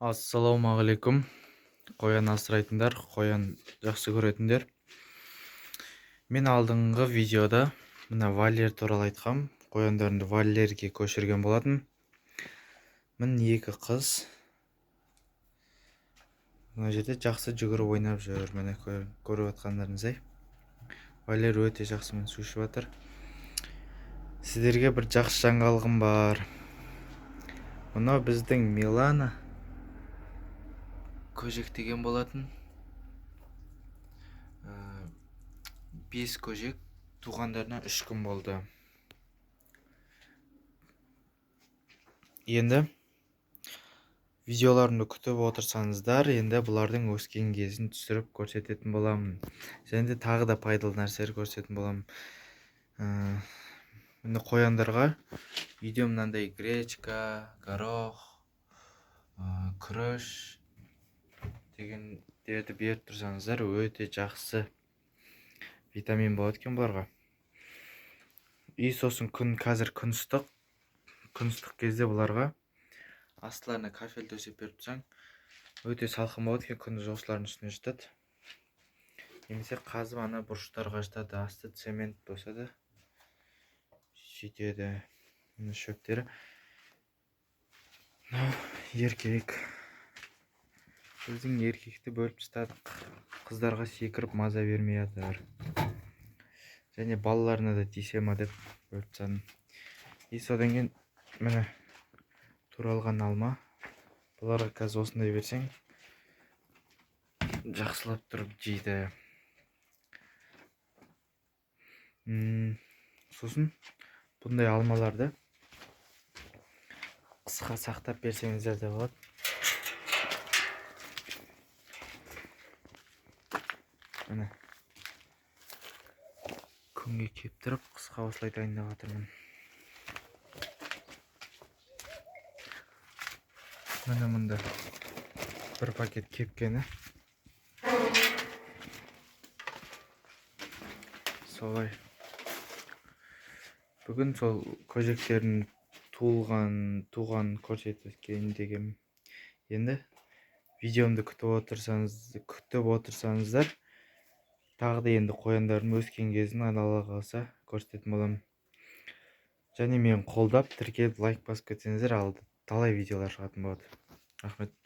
Ассалаумағалейкум. Қоян асырайтындар, қоян жақсы көретіндер. Мен алдыңғы видеода мына вольер туралы айтқам. Қояндарымды вольерге көшірген болатын. Міне екі қыз. Мына жерде жақсы жүгіріп ойнап жүр. Міне көріп отқандарыңыздай. Вольер өте жақсы су ішіп жатыр. Сіздерге бір жақсы жаңалығым бар. Мынау біздің Милана көжектеген болатын. 5 көжек туғандарына 3 күн болды. Енді видеоларымды күтіп отырсаңыздар, енді бұлардың өскен кезін түсіріп көрсететін боламын. Және де тағы да пайдалы нәрселер көрсететін боламын. Міне қояндарға үйде мынандай гречка, горох, күріш дегендерді беріп тұрсаңыздар, өте жақсы витамин болады екен бұларға. И сосын қазір күн ыстық кезде бұларға астыларына кафель төсеп беріп тұрсаң, өте салқын болады екен, күндіз осылардың үстіне жатады. Немесе қазып ана бұрыштарға жатады, асты цемент болса да жетеді. Міне шөптері. Еркек. Біздің еркекті бөліп тастадық. Қыздарға секіріп маза бермей жатыр. Және балаларына да тисе ма деп бөліп тастадым. И содан кейін міне туралған алма. Бұларға қазір осындай берсең, жақсылап тұрып жейді. Сосын бұндай алмаларды қысқа сақтап берсеңіздер де болады. Міне күнге кептіріп қысқа осылай дайындап жатырмын. Міне мұнда бір пакет кепкені. Солай. Бүгін сол көжектердің туған көрсеткен дегем. Енді видеомды күтіп отырсаңыздар, тағы да енді қояндардың өскен кезін Алла қаласа көрсететін боламын. Және мен қолдап, тіркеліп, лайк басып кетсеңіздер, алды талай видеолар шығатын болады. Рахмет.